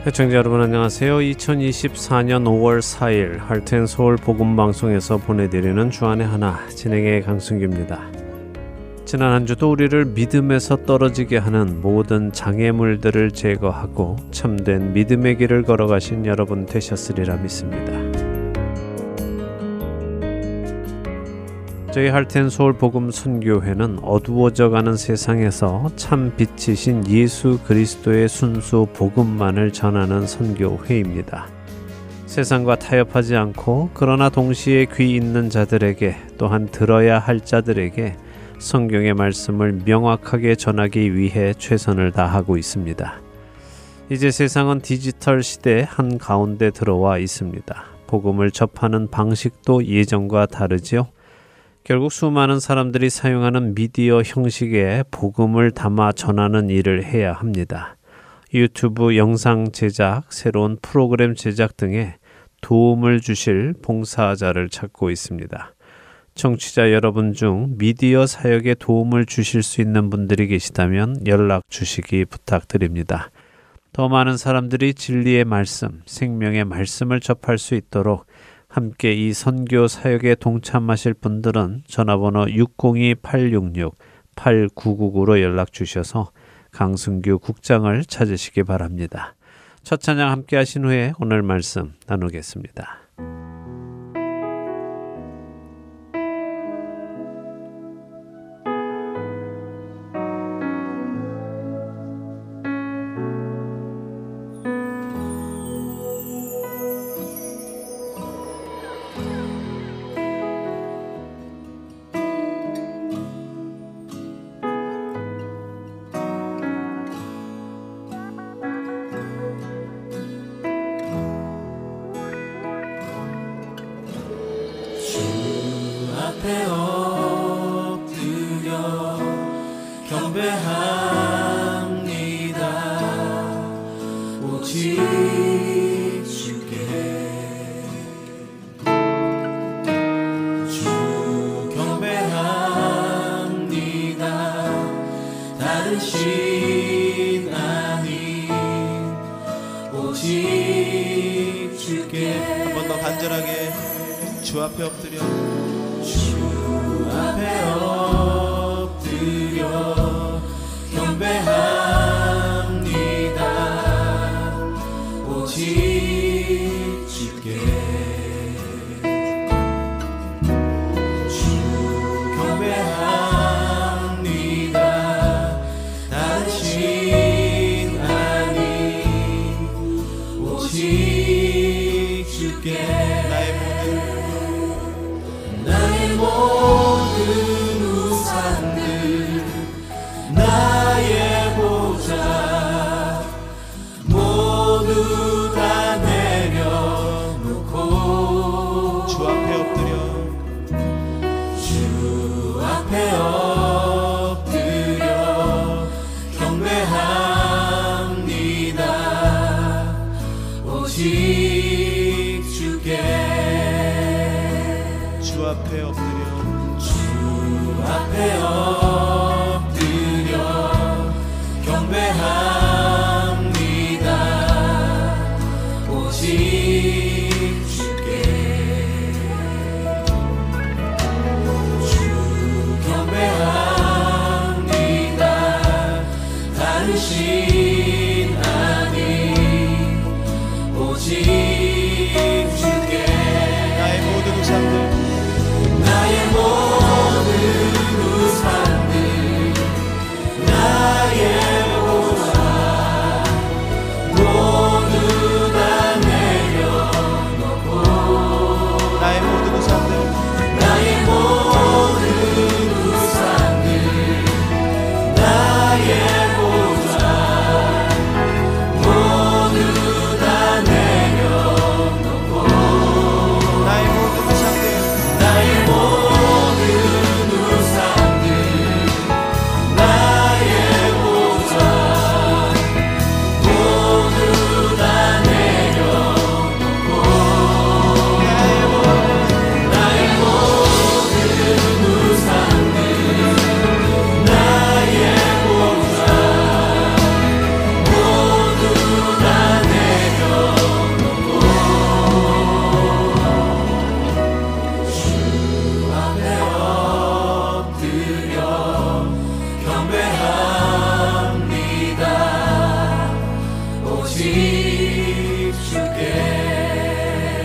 시청자 여러분 안녕하세요. 2024년 5월 4일 할텐서울 복음방송에서 보내드리는 주안의 하나 진행의 강승규입니다. 지난 한 주도 우리를 믿음에서 떨어지게 하는 모든 장애물들을 제거하고 참된 믿음의 길을 걸어가신 여러분 되셨으리라 믿습니다. 저희 할텐서울 복음 선교회는 어두워져가는 세상에서 참 빛이신 예수 그리스도의 순수 복음만을 전하는 선교회입니다. 세상과 타협하지 않고 그러나 동시에 귀 있는 자들에게 또한 들어야 할 자들에게 성경의 말씀을 명확하게 전하기 위해 최선을 다하고 있습니다. 이제 세상은 디지털 시대 한가운데 들어와 있습니다. 복음을 접하는 방식도 예전과 다르지요. 결국 수많은 사람들이 사용하는 미디어 형식의 복음을 담아 전하는 일을 해야 합니다. 유튜브 영상 제작, 새로운 프로그램 제작 등에 도움을 주실 봉사자를 찾고 있습니다. 청취자 여러분 중 미디어 사역에 도움을 주실 수 있는 분들이 계시다면 연락 주시기 부탁드립니다. 더 많은 사람들이 진리의 말씀, 생명의 말씀을 접할 수 있도록 함께 이 선교 사역에 동참하실 분들은 전화번호 602-866-8999로 연락 주셔서 강승규 국장을 찾으시기 바랍니다. 첫 찬양 함께 하신 후에 오늘 말씀 나누겠습니다. 나의 모든 우상들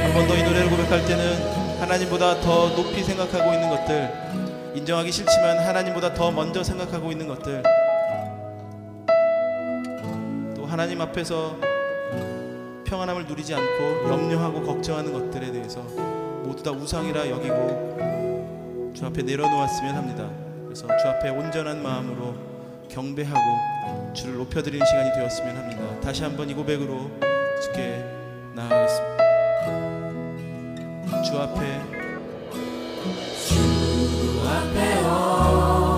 한 번 더 이 노래를 고백할 때는 하나님보다 더 높이 생각하고 있는 것들, 인정하기 싫지만 하나님보다 더 먼저 생각하고 있는 것들, 또 하나님 앞에서 평안함을 누리지 않고 염려하고 걱정하는 것들에 대해서 모두 다 우상이라 여기고 주 앞에 내려놓았으면 합니다. 그래서 주 앞에 온전한 마음으로 경배하고 주를 높여드리는 시간이 되었으면 합니다. 다시 한번 이 고백으로 주께 나아가겠습니다. 주 앞에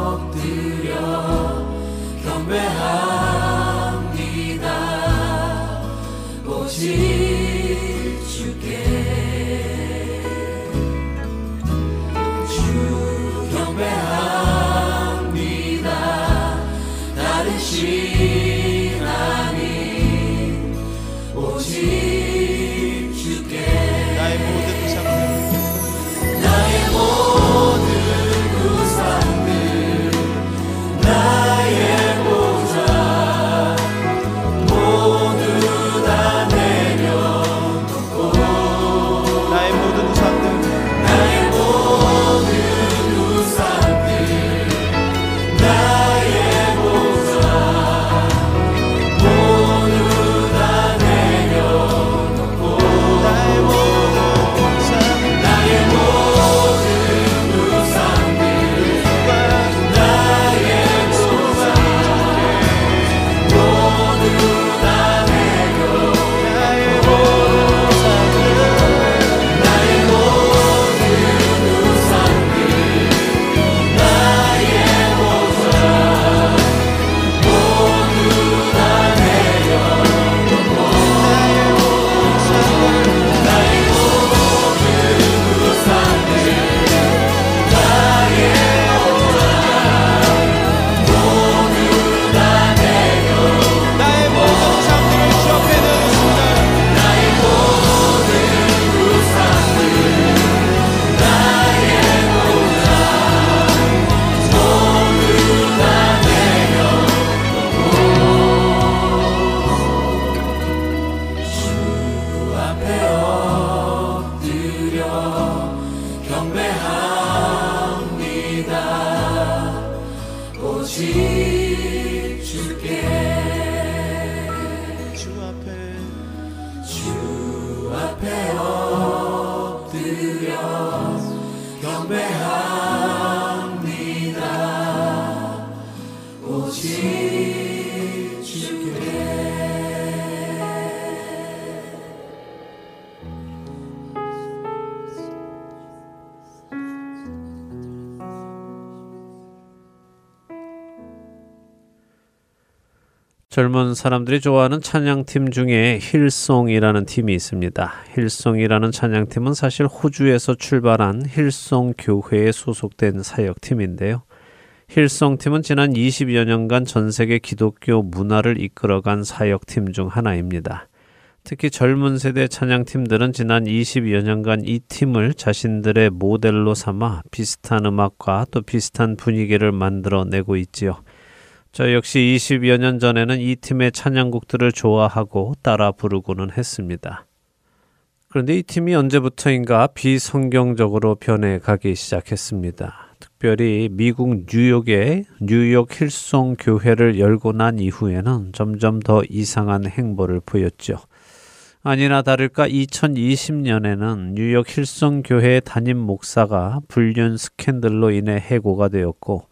엎드려 경배합니다. 오직 주께 주 경배합니다. 다른 신 아닌 오직 주께 나의 모든 우상들 나의 보좌 모두 다 내려놓고 나의 모든 우상들 나의 모든 우상들 나의 보좌 모두 다 내려놓고 나의 모든 우상들 나의 모든 우상들 나의 보좌 모두 다 내려놓고 나의 모든 우상들 나의 모든 우상들 나의 보좌 모두 다 내려놓고 나의 모든 우상들 나의 보좌 모두 다 내려놓고 나의 모든 우상들을 주 앞에 내놓습니다. 나의 모든 우상들 나의 보좌 모두 다 내려놓고 주 앞에 엎드려 경배합니다. 오직 주께 주 앞에 주 앞에 엎드려 경배합니다. 오직 주께 젊은 사람들이 좋아하는 찬양팀 중에 힐송이라는 팀이 있습니다. 힐송이라는 찬양팀은 사실 호주에서 출발한 힐송 교회에 소속된 사역팀인데요. 힐송팀은 지난 20여 년간 전 세계 기독교 문화를 이끌어간 사역팀 중 하나입니다. 특히 젊은 세대 찬양팀들은 지난 20여 년간 이 팀을 자신들의 모델로 삼아 비슷한 음악과 또 비슷한 분위기를 만들어내고 있지요. 저 역시 20여 년 전에는 이 팀의 찬양곡들을 좋아하고 따라 부르고는 했습니다. 그런데 이 팀이 언제부터인가 비성경적으로 변해가기 시작했습니다. 특별히 미국 뉴욕의 뉴욕 힐송 교회를 열고 난 이후에는 점점 더 이상한 행보를 보였죠. 아니나 다를까 2020년에는 뉴욕 힐송 교회의 담임 목사가 불륜 스캔들로 인해 해고가 되었고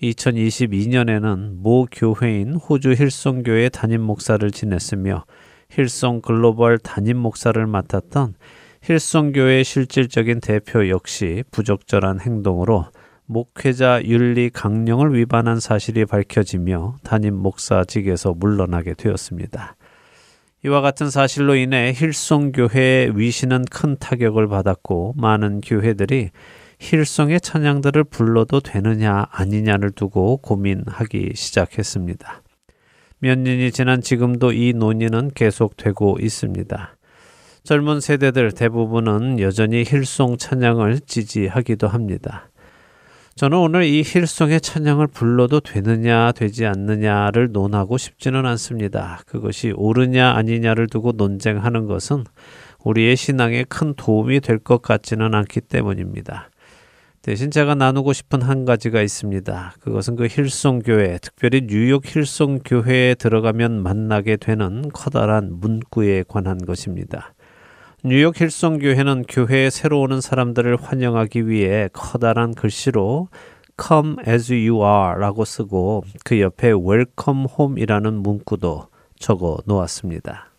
2022년에는 모 교회인 호주 힐송교회 담임 목사를 지냈으며 힐송 글로벌 담임 목사를 맡았던 힐송교회의 실질적인 대표 역시 부적절한 행동으로 목회자 윤리 강령을 위반한 사실이 밝혀지며 담임 목사직에서 물러나게 되었습니다. 이와 같은 사실로 인해 힐송교회의 위신은 큰 타격을 받았고 많은 교회들이 힐송의 찬양들을 불러도 되느냐 아니냐를 두고 고민하기 시작했습니다. 몇 년이 지난 지금도 이 논의는 계속되고 있습니다. 젊은 세대들 대부분은 여전히 힐송 찬양을 지지하기도 합니다. 저는 오늘 이 힐송의 찬양을 불러도 되느냐 되지 않느냐를 논하고 싶지는 않습니다. 그것이 옳으냐 아니냐를 두고 논쟁하는 것은 우리의 신앙에 큰 도움이 될 것 같지는 않기 때문입니다. 대신 제가 나누고 싶은 한 가지가 있습니다. 그것은 그 힐송교회, 특별히 뉴욕 힐송교회에 들어가면 만나게 되는 커다란 문구에 관한 것입니다. 뉴욕 힐송교회는 교회에 새로 오는 사람들을 환영하기 위해 커다란 글씨로 Come as you are 라고 쓰고 그 옆에 Welcome home 이라는 문구도 적어 놓았습니다.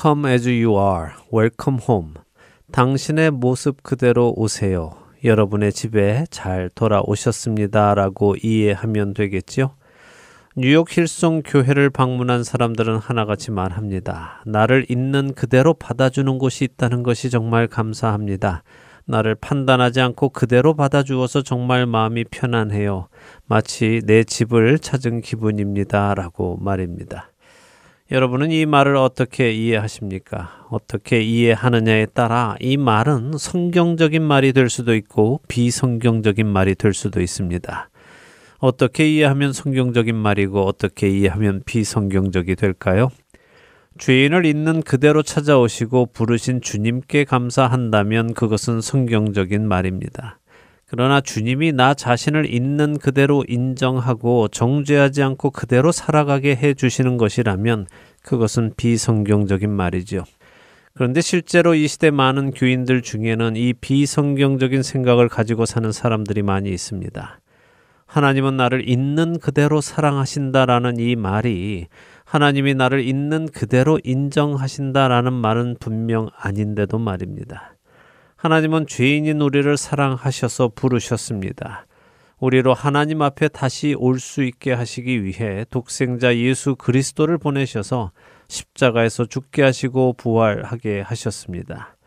Come as you are, welcome home. 당신의 모습 그대로 오세요. 여러분의 집에 잘 돌아오셨습니다. 라고 이해하면 되겠지요? 뉴욕 힐송 교회를 방문한 사람들은 하나같이 말합니다. 나를 있는 그대로 받아주는 곳이 있다는 것이 정말 감사합니다. 나를 판단하지 않고 그대로 받아주어서 정말 마음이 편안해요. 마치 내 집을 찾은 기분입니다. 라고 말입니다. 여러분은 이 말을 어떻게 이해하십니까? 어떻게 이해하느냐에 따라 이 말은 성경적인 말이 될 수도 있고 비성경적인 말이 될 수도 있습니다. 어떻게 이해하면 성경적인 말이고 어떻게 이해하면 비성경적이 될까요? 죄인을 있는 그대로 찾아오시고 부르신 주님께 감사한다면 그것은 성경적인 말입니다. 그러나 주님이 나 자신을 있는 그대로 인정하고 정죄하지 않고 그대로 살아가게 해주시는 것이라면 그것은 비성경적인 말이죠. 그런데 실제로 이 시대 많은 교인들 중에는 이 비성경적인 생각을 가지고 사는 사람들이 많이 있습니다. 하나님은 나를 있는 그대로 사랑하신다라는 이 말이 하나님이 나를 있는 그대로 인정하신다라는 말은 분명 아닌데도 말입니다. 하나님은 죄인인 우리를 사랑하셔서 부르셨습니다. 우리로 하나님 앞에 다시 올 수 있게 하시기 위해 독생자 예수 그리스도를 보내셔서 십자가에서 죽게 하시고 부활하게 하셨습니다.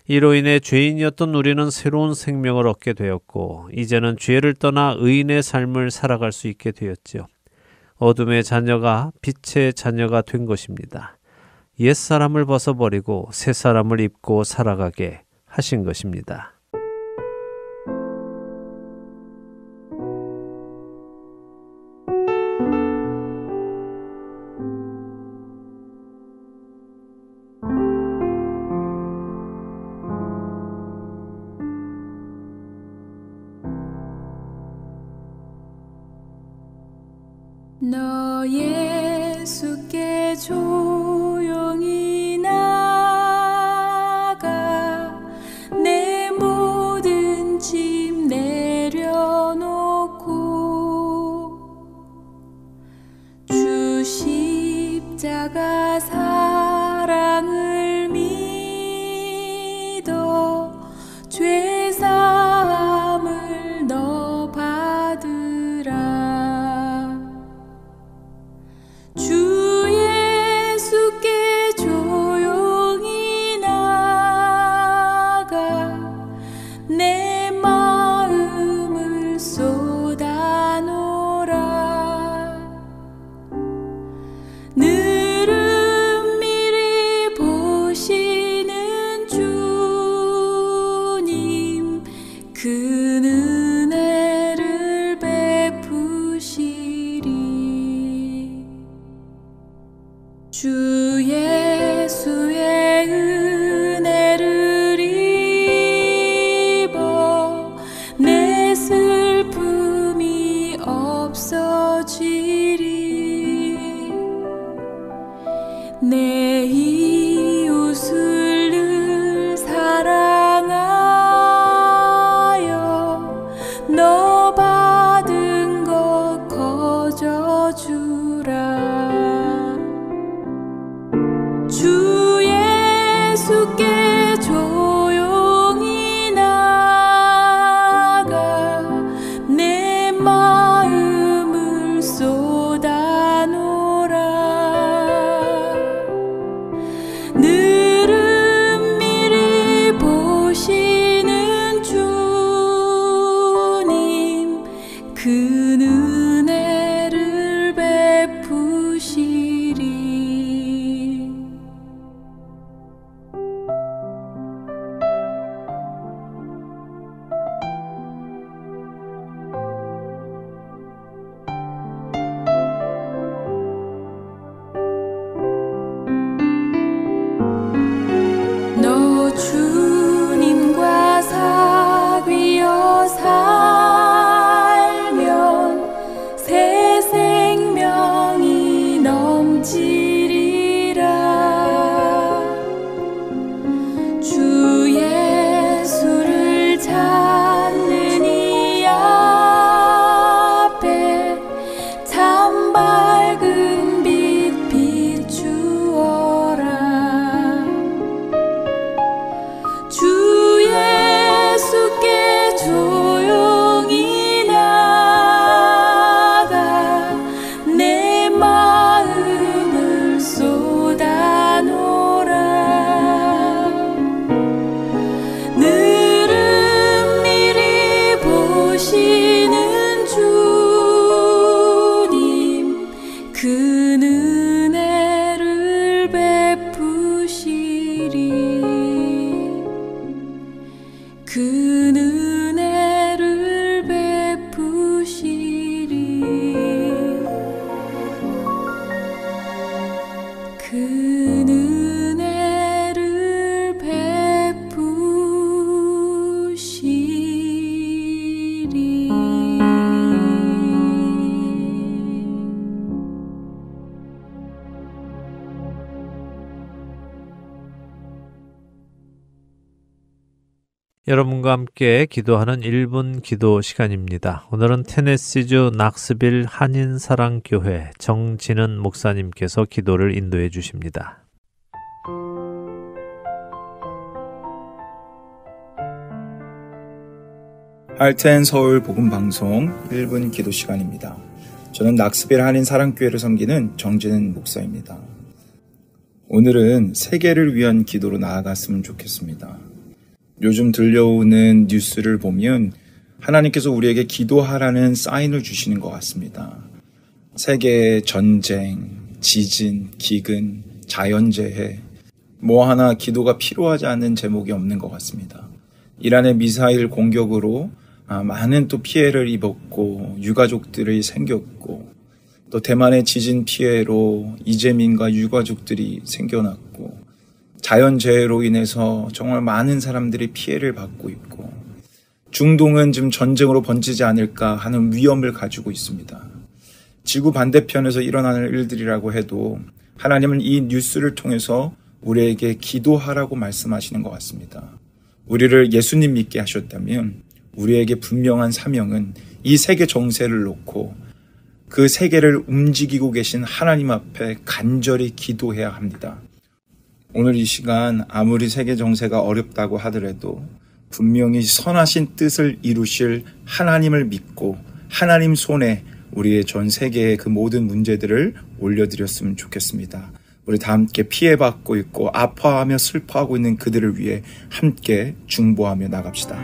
이로 인해 죄인이었던 우리는 새로운 생명을 얻게 되었고 이제는 죄를 떠나 의인의 삶을 살아갈 수 있게 되었지요. 어둠의 자녀가 빛의 자녀가 된 것입니다. 옛사람을 벗어버리고 새사람을 입고 살아가게 하신 것입니다. 너 예수께 조용히 나가 내 모든 짐 내려놓고 주 십자가 사랑을 믿어 죄 사함을 너 받으라. 주 예수께 조용히 나가 내 마음을 쏟아놓으라. 늘은 미리 보시는 주님 그 은혜를 베푸시리. 주 예수의 은혜를 입어 내 슬픔이 없어지리. 내 이웃을 늘 사랑하여 너 받은 것 거저주라. 주 예수께 조용히 나가 내 마음을 쏟아놓으라. 늘은 미리 보시는 주님 그 은혜를 베푸시리. 너 주님과 사귀어 살면 새 생명이 넘치리라. 주 예수를 찾는 이 앞에 참 밝은 빛 비추어라. 주 예수께 조용히 나가 내 마음을 쏟아놓으라. 늘은 미리 보시는 주님 그 은혜를 베푸시리. 그 은혜를 베푸시리. 여러분과 함께 기도하는 1분 기도 시간입니다. 오늘은 테네시주 낙스빌 한인사랑교회 정진은 목사님께서 기도를 인도해 주십니다. 할텐 서울 복음방송 1분 기도 시간입니다. 저는 낙스빌 한인사랑교회를 섬기는 정진은 목사입니다. 오늘은 세계를 위한 기도로 나아갔으면 좋겠습니다. 요즘 들려오는 뉴스를 보면 하나님께서 우리에게 기도하라는 사인을 주시는 것 같습니다. 세계 전쟁, 지진, 기근, 자연재해, 뭐 하나 기도가 필요하지 않은 제목이 없는 것 같습니다. 이란의 미사일 공격으로 많은 또 피해를 입었고 유가족들이 생겼고, 또 대만의 지진 피해로 이재민과 유가족들이 생겨났고, 자연재해로 인해서 정말 많은 사람들이 피해를 받고 있고, 중동은 지금 전쟁으로 번지지 않을까 하는 위험을 가지고 있습니다. 지구 반대편에서 일어나는 일들이라고 해도 하나님은 이 뉴스를 통해서 우리에게 기도하라고 말씀하시는 것 같습니다. 우리를 예수님 믿게 하셨다면 우리에게 분명한 사명은 이 세계 정세를 놓고 그 세계를 움직이고 계신 하나님 앞에 간절히 기도해야 합니다. 오늘 이 시간 아무리 세계 정세가 어렵다고 하더라도 분명히 선하신 뜻을 이루실 하나님을 믿고 하나님 손에 우리의 전 세계의 그 모든 문제들을 올려드렸으면 좋겠습니다. 우리 다 함께 피해받고 있고 아파하며 슬퍼하고 있는 그들을 위해 함께 중보하며 나갑시다.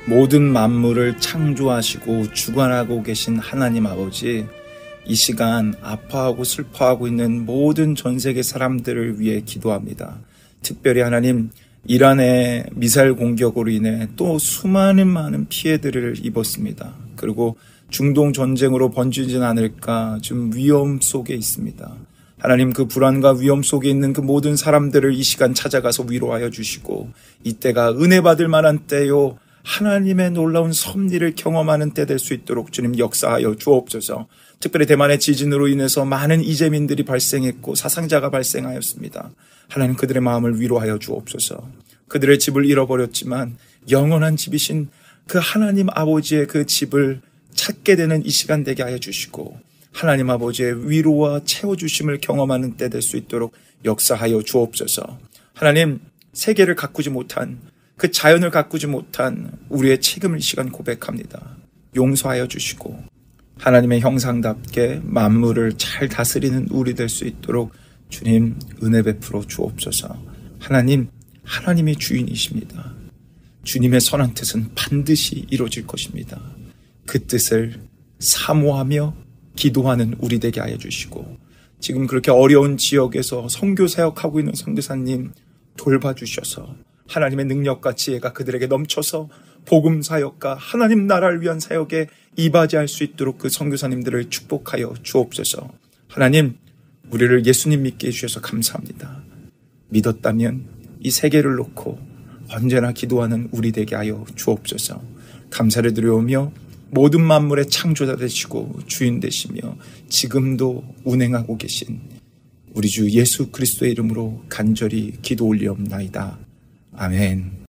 모든 만물을 창조하시고 주관하고 계신 하나님 아버지, 이 시간 아파하고 슬퍼하고 있는 모든 전 세계 사람들을 위해 기도합니다. 특별히 하나님, 이란의 미사일 공격으로 인해 또 수많은 많은 피해들을 입었습니다. 그리고 중동 전쟁으로 번지진 않을까 좀 위험 속에 있습니다. 하나님, 그 불안과 위험 속에 있는 그 모든 사람들을 이 시간 찾아가서 위로하여 주시고, 이때가 은혜 받을 만한 때요, 하나님의 놀라운 섭리를 경험하는 때 될 수 있도록 주님 역사하여 주옵소서. 특별히 대만의 지진으로 인해서 많은 이재민들이 발생했고 사상자가 발생하였습니다. 하나님, 그들의 마음을 위로하여 주옵소서. 그들의 집을 잃어버렸지만 영원한 집이신 그 하나님 아버지의 그 집을 찾게 되는 이 시간 되게 하여 주시고, 하나님 아버지의 위로와 채워주심을 경험하는 때 될 수 있도록 역사하여 주옵소서. 하나님, 세계를 가꾸지 못한, 그 자연을 가꾸지 못한 우리의 책임을 이 시간 고백합니다. 용서하여 주시고 하나님의 형상답게 만물을 잘 다스리는 우리 될 수 있도록 주님 은혜 베풀어 주옵소서. 하나님, 하나님의 주인이십니다. 주님의 선한 뜻은 반드시 이루어질 것입니다. 그 뜻을 사모하며 기도하는 우리 되게 하여 주시고, 지금 그렇게 어려운 지역에서 선교 사역하고 있는 선교사님 돌봐주셔서 하나님의 능력과 지혜가 그들에게 넘쳐서 복음 사역과 하나님 나라를 위한 사역에 이바지할 수 있도록 그 선교사님들을 축복하여 주옵소서. 하나님, 우리를 예수님 믿게 해주셔서 감사합니다. 믿었다면 이 세계를 놓고 언제나 기도하는 우리 되게 하여 주옵소서. 감사를 드려오며 모든 만물의 창조자 되시고 주인 되시며 지금도 운행하고 계신 우리 주 예수 그리스도의 이름으로 간절히 기도 올리옵나이다. 아멘.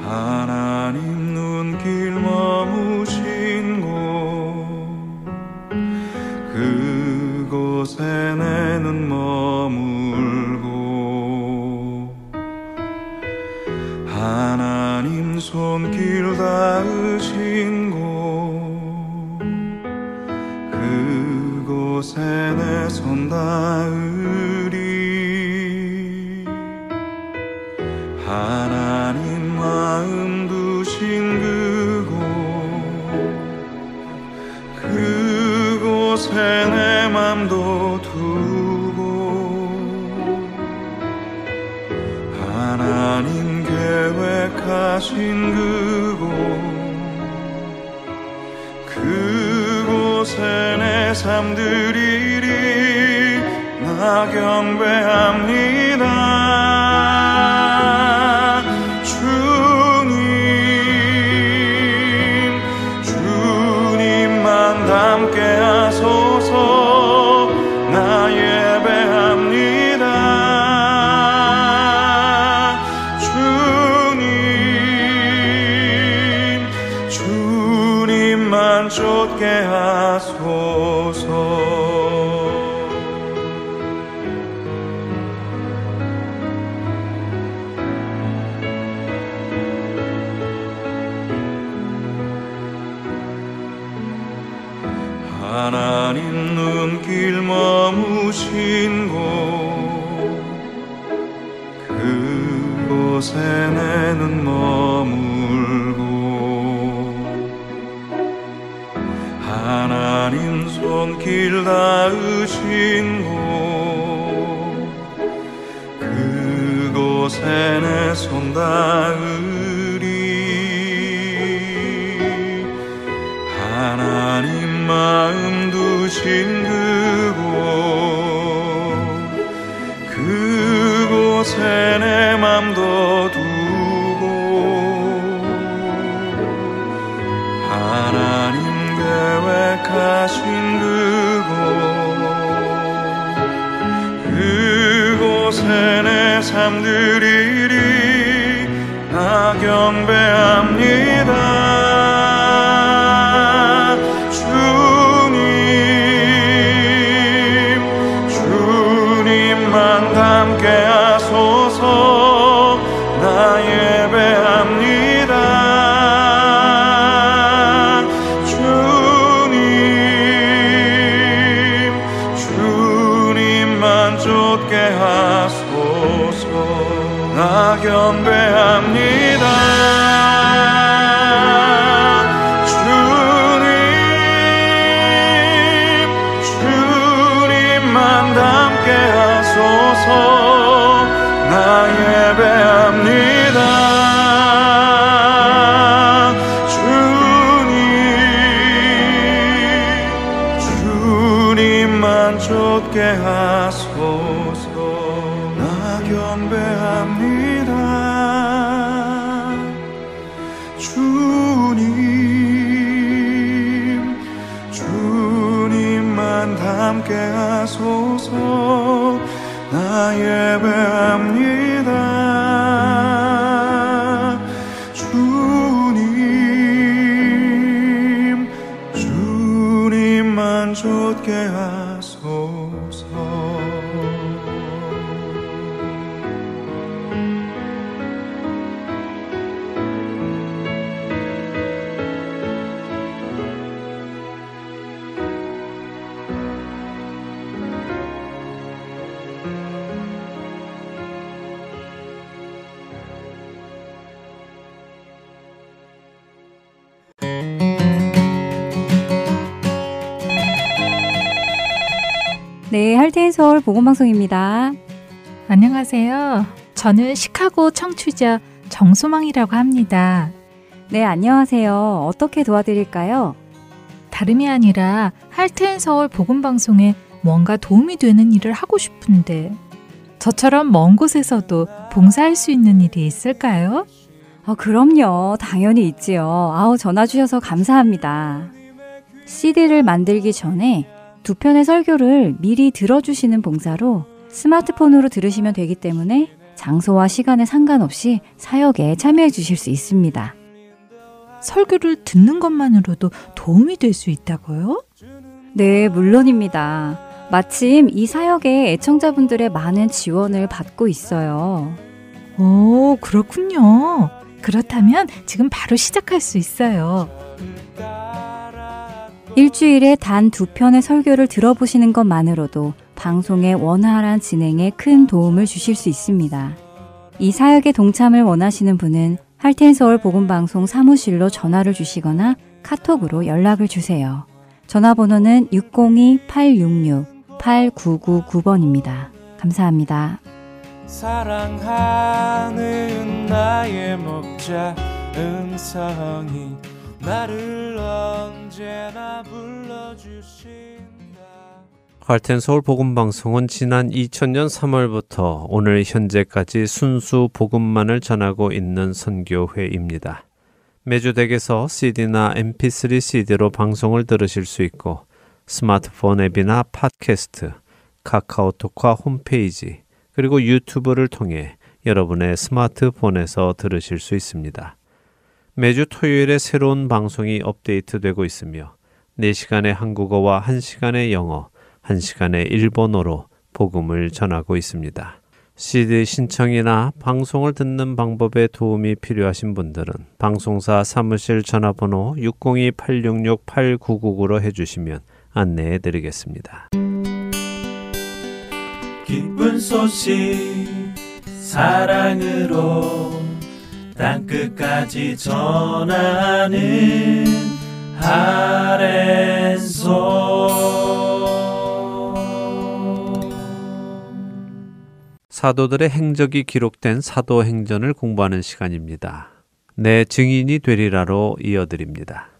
하나님 눈길 머무신 곳, 그곳에 내 눈 머물고, 하나님 손길 닿으신 곳, 그곳에 내 손 닿으리. 하나님 마음 두신 그곳에 내 맘도 두고, 하나님 계획하신 그곳에 내 삶 드리리. 나 경배합니다. 함께 하소서. 나 예배합니다. 주님만 쫓게 하소서. 하나님 눈길 머무신 곳, 그곳에 내 눈 머물고, 하나님 손길 닿으신 곳, 그곳에 내 손 닿으리. 하나님 마음 두신 그곳에 내 맘도 두고, 하나님 계획하신 그곳에 내 삶 드리리. 나 경배합니다. 함께 하소서. 나 예배합니다. 주님만 쫓게 하소서. 나 경배합니다. 주님만 함께 하소서. 나 예배합니다. 주님만 쫓게 하소서. 나 경배합니다. 주님만 함께 하소서. 나 예배합니다. 주님만 쫓게 하소서. 네, 할텐 서울 복음방송입니다. 안녕하세요. 저는 시카고 청취자 정소망이라고 합니다. 네, 안녕하세요. 어떻게 도와드릴까요? 다름이 아니라 할텐 서울 복음방송에 뭔가 도움이 되는 일을 하고 싶은데 저처럼 먼 곳에서도 봉사할 수 있는 일이 있을까요? 그럼요. 당연히 있지요. 전화 주셔서 감사합니다. CD를 만들기 전에 두 편의 설교를 미리 들어주시는 봉사로 스마트폰으로 들으시면 되기 때문에 장소와 시간에 상관없이 사역에 참여해 주실 수 있습니다. 설교를 듣는 것만으로도 도움이 될 수 있다고요? 네, 물론입니다. 마침 이 사역에 애청자분들의 많은 지원을 받고 있어요. 오, 그렇군요. 그렇다면 지금 바로 시작할 수 있어요. 일주일에 단 2편의 설교를 들어보시는 것만으로도 방송의 원활한 진행에 큰 도움을 주실 수 있습니다. 이 사역에 동참을 원하시는 분은 할텐서울 복음방송 사무실로 전화를 주시거나 카톡으로 연락을 주세요. 전화번호는 602-866-8999번입니다. 감사합니다. 사랑하는 나의 목자 음성이 나를 언제나 불러주신다. 할텐 서울 복음 방송은 지난 2000년 3월부터 오늘 현재까지 순수 복음만을 전하고 있는 선교회입니다. 매주 댁에서 CD나 MP3 CD로 방송을 들으실 수 있고 스마트폰 앱이나 팟캐스트, 카카오톡과 홈페이지, 그리고 유튜브를 통해 여러분의 스마트폰에서 들으실 수 있습니다. 매주 토요일에 새로운 방송이 업데이트되고 있으며 4시간의 한국어와 1시간의 영어, 1시간의 일본어로 복음을 전하고 있습니다. CD 신청이나 방송을 듣는 방법에 도움이 필요하신 분들은 방송사 사무실 전화번호 602-866-8999로 해주시면 안내해 드리겠습니다. 기쁜 소식 사랑으로 땅끝까지 전하는 아랜소. 사도들의 행적이 기록된 사도행전을 공부하는 시간입니다. 내 증인이 되리라로 이어드립니다.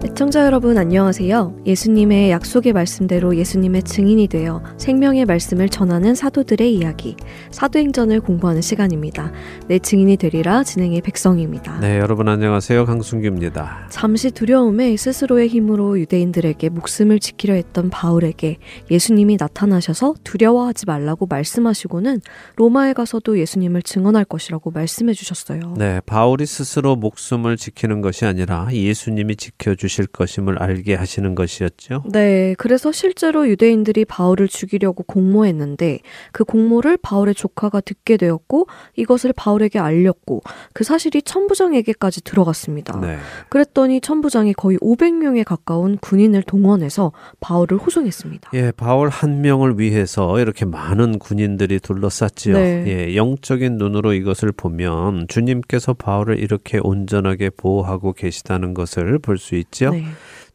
시청자 여러분 안녕하세요. 예수님의 약속의 말씀대로 예수님의 증인이 되어 생명의 말씀을 전하는 사도들의 이야기, 사도행전을 공부하는 시간입니다. 내 증인이 되리라 진행의 백성입니다. 네, 여러분 안녕하세요. 강순규입니다. 잠시 두려움에 스스로의 힘으로 유대인들에게 목숨을 지키려 했던 바울에게 예수님이 나타나셔서 두려워하지 말라고 말씀하시고는 로마에 가서도 예수님을 증언할 것이라고 말씀해 주셨어요. 네, 바울이 스스로 목숨을 지키는 것이 아니라 예수님이 지켜주실 것임을 알게 하시는 것이었죠. 네, 그래서 실제로 유대인들이 바울을 죽이려고 공모했는데 그 공모를 바울의 조카가 듣게 되었고 이것을 바울에게 알렸고 그 사실이 천부장에게까지 들어갔습니다. 네. 그랬더니 천부장이 거의 500명에 가까운 군인을 동원해서 바울을 호송했습니다. 예, 바울 한 명을 위해서 이렇게 많은 군인들이 둘러쌌지요. 네. 예, 영적인 눈으로 이것을 보면 주님께서 바울을 이렇게 온전하게 보호하고 계시다는 것을 볼 수 있죠. 네.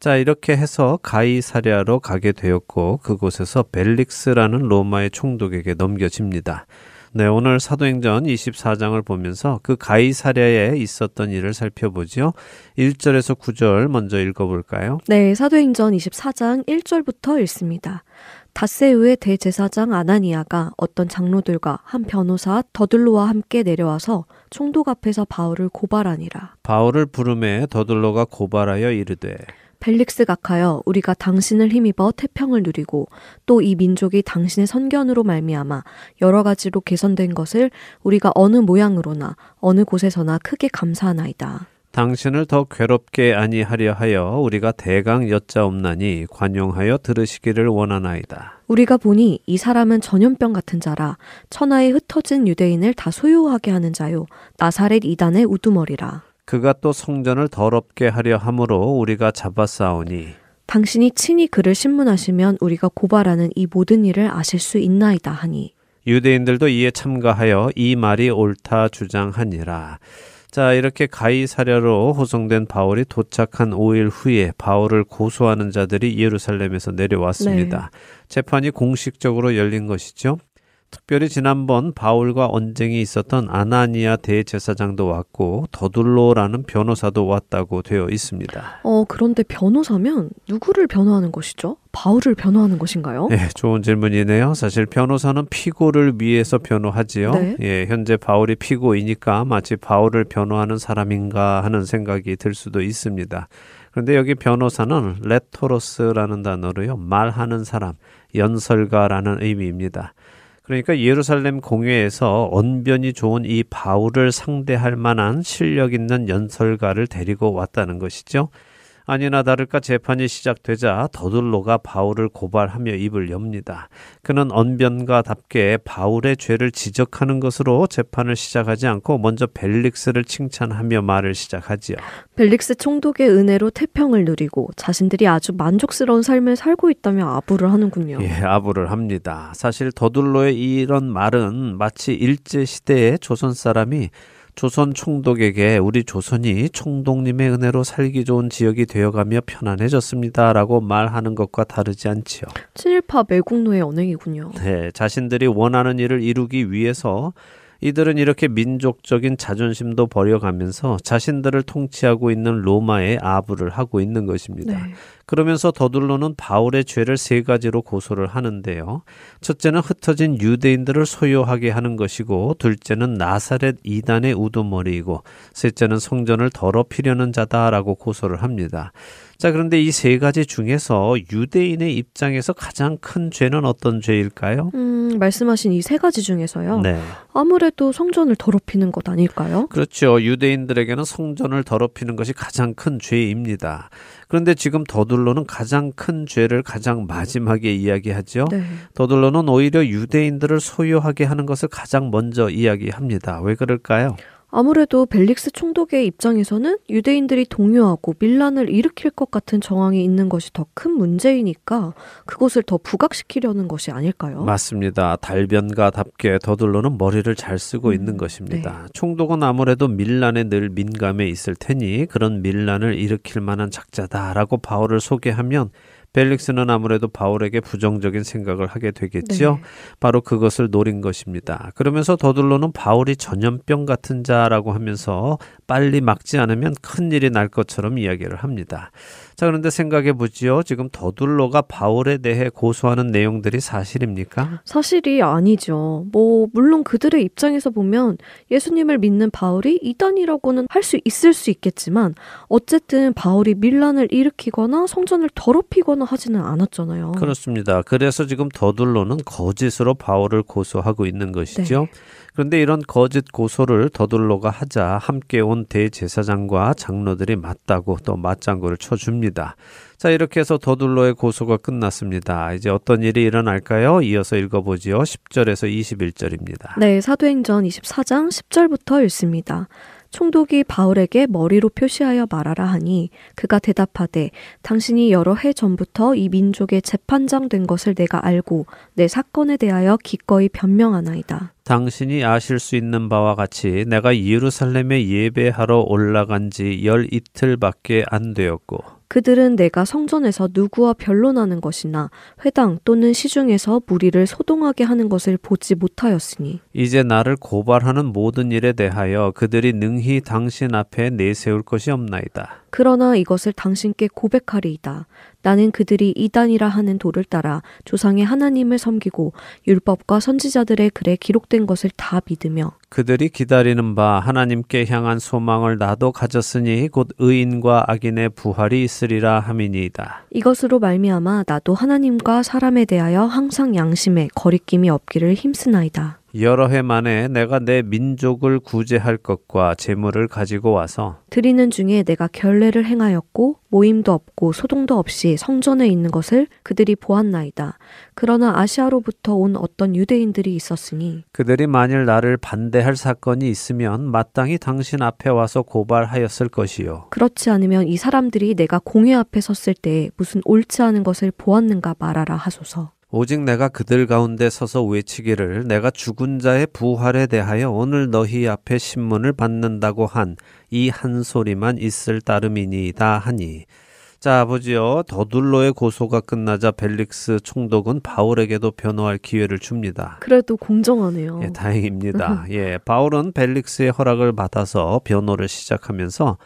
자, 이렇게 해서 가이사랴로 가게 되었고 그곳에서 벨릭스라는 로마의 총독에게 넘겨집니다. 네, 오늘 사도행전 24장을 보면서 그 가이사랴에 있었던 일을 살펴보죠. 1절에서 9절 먼저 읽어볼까요? 네, 사도행전 24장 1절부터 읽습니다. 닷새우의 대제사장 아나니아가 어떤 장로들과 한 변호사 더들로와 함께 내려와서 총독 앞에서 바울을 고발하니라. 바울을 부르매 더들로가 고발하여 이르되 벨릭스 각하여 우리가 당신을 힘입어 태평을 누리고 또 이 민족이 당신의 선견으로 말미암아 여러 가지로 개선된 것을 우리가 어느 모양으로나 어느 곳에서나 크게 감사하나이다. 당신을 더 괴롭게 아니하려 하여 우리가 대강 여짜옵나니 관용하여 들으시기를 원하나이다. 우리가 보니 이 사람은 전염병 같은 자라 천하에 흩어진 유대인을 다 소유하게 하는 자요 나사렛 이단의 우두머리라. 그가 또 성전을 더럽게 하려 함으로 우리가 잡아싸우니 당신이 친히 그를 신문하시면 우리가 고발하는 이 모든 일을 아실 수 있나이다 하니. 유대인들도 이에 참가하여 이 말이 옳다 주장하니라. 자, 이렇게 가이사랴로 호송된 바울이 도착한 5일 후에 바울을 고소하는 자들이 예루살렘에서 내려왔습니다. 네. 재판이 공식적으로 열린 것이죠. 특별히 지난번 바울과 언쟁이 있었던 아나니아 대제사장도 왔고 더둘로라는 변호사도 왔다고 되어 있습니다. 그런데 변호사면 누구를 변호하는 것이죠? 바울을 변호하는 것인가요? 네, 좋은 질문이네요. 사실 변호사는 피고를 위해서 변호하지요. 네. 예, 현재 바울이 피고이니까 마치 바울을 변호하는 사람인가 하는 생각이 들 수도 있습니다. 그런데 여기 변호사는 레토로스라는 단어로요, 말하는 사람, 연설가라는 의미입니다. 그러니까 예루살렘 공회에서 언변이 좋은 이 바울을 상대할 만한 실력 있는 연설가를 데리고 왔다는 것이죠. 아니나 다를까 재판이 시작되자 더둘로가 바울을 고발하며 입을 엽니다. 그는 언변가답게 바울의 죄를 지적하는 것으로 재판을 시작하지 않고 먼저 벨릭스를 칭찬하며 말을 시작하지요. 벨릭스 총독의 은혜로 태평을 누리고 자신들이 아주 만족스러운 삶을 살고 있다며 아부를 하는군요. 예, 아부를 합니다. 사실 더둘로의 이런 말은 마치 일제시대의 조선 사람이 조선 총독에게 우리 조선이 총독님의 은혜로 살기 좋은 지역이 되어가며 편안해졌습니다라고 말하는 것과 다르지 않지요. 친일파 매국노의 언행이군요. 네, 자신들이 원하는 일을 이루기 위해서 이들은 이렇게 민족적인 자존심도 버려가면서 자신들을 통치하고 있는 로마에 아부를 하고 있는 것입니다. 네. 그러면서 더둘로는 바울의 죄를 3가지로 고소를 하는데요. 첫째는 흩어진 유대인들을 소요하게 하는 것이고, 둘째는 나사렛 이단의 우두머리이고, 셋째는 성전을 더럽히려는 자다라고 고소를 합니다. 자, 그런데 이 3가지 중에서 유대인의 입장에서 가장 큰 죄는 어떤 죄일까요? 말씀하신 이 3가지 중에서요. 네. 아무래도 성전을 더럽히는 것 아닐까요? 그렇죠. 유대인들에게는 성전을 더럽히는 것이 가장 큰 죄입니다. 그런데 지금 더둘로는 가장 큰 죄를 가장 마지막에 이야기하죠. 네. 더둘로는 오히려 유대인들을 소유하게 하는 것을 가장 먼저 이야기합니다. 왜 그럴까요? 아무래도 벨릭스 총독의 입장에서는 유대인들이 동요하고 밀란을 일으킬 것 같은 정황이 있는 것이 더 큰 문제이니까 그것을 더 부각시키려는 것이 아닐까요? 맞습니다. 달변가답게 더둘로는 머리를 잘 쓰고 있는 것입니다. 네. 총독은 아무래도 밀란에 늘 민감해 있을 테니 그런 밀란을 일으킬 만한 작자다라고 바울을 소개하면 벨릭스는 아무래도 바울에게 부정적인 생각을 하게 되겠지요. 네. 바로 그것을 노린 것입니다. 그러면서 더둘로는 바울이 전염병 같은 자라고 하면서 빨리 막지 않으면 큰일이 날 것처럼 이야기를 합니다. 자, 그런데 생각해 보지요. 지금 더둘로가 바울에 대해 고소하는 내용들이 사실입니까? 사실이 아니죠. 물론 그들의 입장에서 보면 예수님을 믿는 바울이 이단이라고는 할 수 있을 수 있겠지만 어쨌든 바울이 밀란을 일으키거나 성전을 더럽히거나 하지는 않았잖아요. 그렇습니다. 그래서 지금 더둘로는 거짓으로 바울을 고소하고 있는 것이죠. 네. 그런데 이런 거짓 고소를 더둘로가 하자 함께 온 대제사장과 장로들이 맞다고 또 맞장구를 쳐줍니다. 자, 이렇게 해서 더둘로의 고소가 끝났습니다. 이제 어떤 일이 일어날까요? 이어서 읽어보지요. 10절에서 21절입니다. 네, 사도행전 24장 10절부터 읽습니다. 총독이 바울에게 머리로 표시하여 말하라 하니 그가 대답하되 당신이 여러 해 전부터 이 민족의 재판장 된 것을 내가 알고 내 사건에 대하여 기꺼이 변명하나이다. 당신이 아실 수 있는 바와 같이 내가 예루살렘에 예배하러 올라간 지 12일밖에 안 되었고 그들은 내가 성전에서 누구와 변론하는 것이나 회당 또는 시중에서 무리를 소동하게 하는 것을 보지 못하였으니 이제 나를 고발하는 모든 일에 대하여 그들이 능히 당신 앞에 내세울 것이 없나이다. 그러나 이것을 당신께 고백하리이다. 나는 그들이 이단이라 하는 도를 따라 조상의 하나님을 섬기고 율법과 선지자들의 글에 기록된 것을 다 믿으며 그들이 기다리는 바 하나님께 향한 소망을 나도 가졌으니 곧 의인과 악인의 부활이 있으리라 함이니이다. 이것으로 말미암아 나도 하나님과 사람에 대하여 항상 양심에 거리낌이 없기를 힘쓰나이다. 여러 해 만에 내가 내 민족을 구제할 것과 재물을 가지고 와서 드리는 중에 내가 결례를 행하였고 모임도 없고 소동도 없이 성전에 있는 것을 그들이 보았나이다. 그러나 아시아로부터 온 어떤 유대인들이 있었으니 그들이 만일 나를 반대할 사건이 있으면 마땅히 당신 앞에 와서 고발하였을 것이요. 그렇지 않으면 이 사람들이 내가 공회 앞에 섰을 때 무슨 옳지 않은 것을 보았는가 말하라 하소서. 오직 내가 그들 가운데 서서 외치기를 내가 죽은 자의 부활에 대하여 오늘 너희 앞에 신문을 받는다고 한 이 한 소리만 있을 따름이니이다 하니. 자, 보지요. 더둘로의 고소가 끝나자 벨릭스 총독은 바울에게도 변호할 기회를 줍니다. 그래도 공정하네요. 예, 다행입니다. 예, 바울은 벨릭스의 허락을 받아서 변호를 시작하면서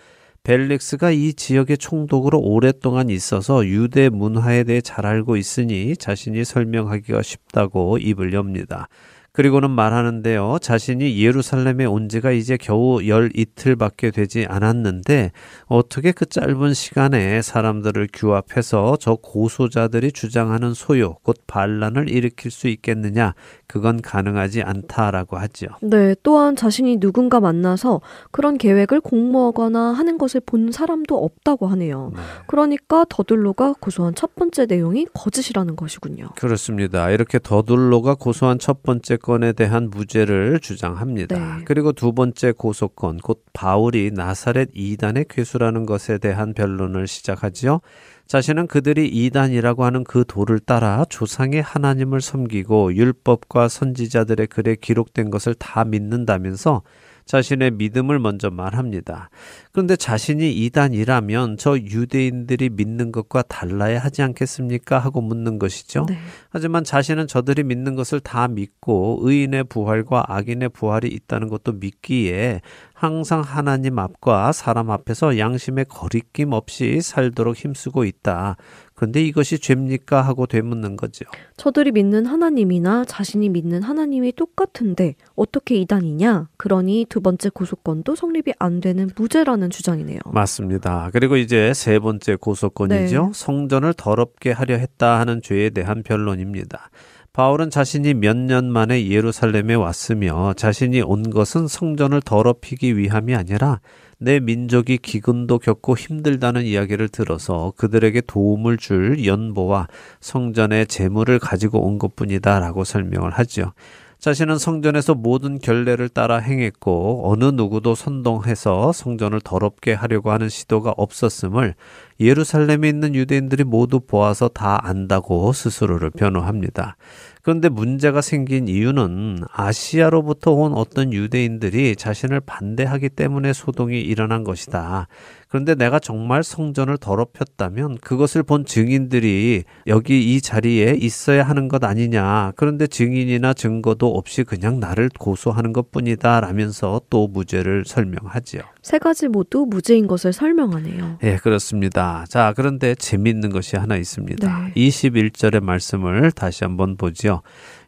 벨릭스가 이 지역의 총독으로 오랫동안 있어서 유대 문화에 대해 잘 알고 있으니 자신이 설명하기가 쉽다고 입을 엽니다. 그리고는 말하는데요. 자신이 예루살렘에 온 지가 이제 겨우 12일밖에 되지 않았는데 어떻게 그 짧은 시간에 사람들을 규합해서 저 고소자들이 주장하는 소요, 곧 반란을 일으킬 수 있겠느냐? 그건 가능하지 않다라고 하죠. 네, 또한 자신이 누군가 만나서 그런 계획을 공모하거나 하는 것을 본 사람도 없다고 하네요. 그러니까 더둘로가 고소한 첫 번째 내용이 거짓이라는 것이군요. 그렇습니다. 이렇게 더둘로가 고소한 첫 번째 건에 대한 무죄를 주장합니다. 네. 그리고 두 번째 고소건, 곧 바울이 나사렛 이단의 괴수라는 것에 대한 변론을 시작하지요. 자신은 그들이 이단이라고 하는 그 도를 따라 조상의 하나님을 섬기고 율법과 선지자들의 글에 기록된 것을 다 믿는다면서 자신의 믿음을 먼저 말합니다. 그런데 자신이 이단이라면 저 유대인들이 믿는 것과 달라야 하지 않겠습니까? 하고 묻는 것이죠. 네. 하지만 자신은 저들이 믿는 것을 다 믿고 의인의 부활과 악인의 부활이 있다는 것도 믿기에 항상 하나님 앞과 사람 앞에서 양심의 거리낌 없이 살도록 힘쓰고 있다. 그런데 이것이 죄입니까? 하고 되묻는 거죠. 저들이 믿는 하나님이나 자신이 믿는 하나님이 똑같은데 어떻게 이단이냐? 그러니 두 번째 고소건도 성립이 안 되는 무죄라는 주장이네요. 맞습니다. 그리고 이제 세 번째 고소건이죠. 네. 성전을 더럽게 하려 했다 하는 죄에 대한 변론입니다. 바울은 자신이 몇 년 만에 예루살렘에 왔으며 자신이 온 것은 성전을 더럽히기 위함이 아니라 내 민족이 기근도 겪고 힘들다는 이야기를 들어서 그들에게 도움을 줄 연보와 성전의 재물을 가지고 온 것뿐이다 라고 설명을 하죠. 자신은 성전에서 모든 결례를 따라 행했고 어느 누구도 선동해서 성전을 더럽게 하려고 하는 시도가 없었음을 예루살렘에 있는 유대인들이 모두 보아서 다 안다고 스스로를 변호합니다. 그런데 문제가 생긴 이유는 아시아로부터 온 어떤 유대인들이 자신을 반대하기 때문에 소동이 일어난 것이다. 그런데 내가 정말 성전을 더럽혔다면 그것을 본 증인들이 여기 이 자리에 있어야 하는 것 아니냐. 그런데 증인이나 증거도 없이 그냥 나를 고소하는 것뿐이다 라면서 또 무죄를 설명하지요. 세 가지 모두 무죄인 것을 설명하네요. 예, 그렇습니다. 자, 그런데 재미있는 것이 하나 있습니다. 네. 21절의 말씀을 다시 한번 보죠.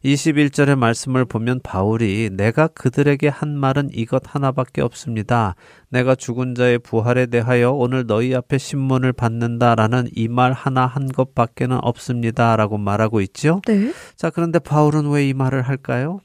21절의 말씀을 보면 바울이 내가 그들에게 한 말은 이것 하나밖에 없습니다. 내가 죽은 자의 부활에 대하여 오늘 너희 앞에 신문을 받는다라는 이 말 하나 한 것밖에는 없습니다. 라고 말하고 있죠. 네. 자, 그런데 바울은 왜 이 말을 할까요?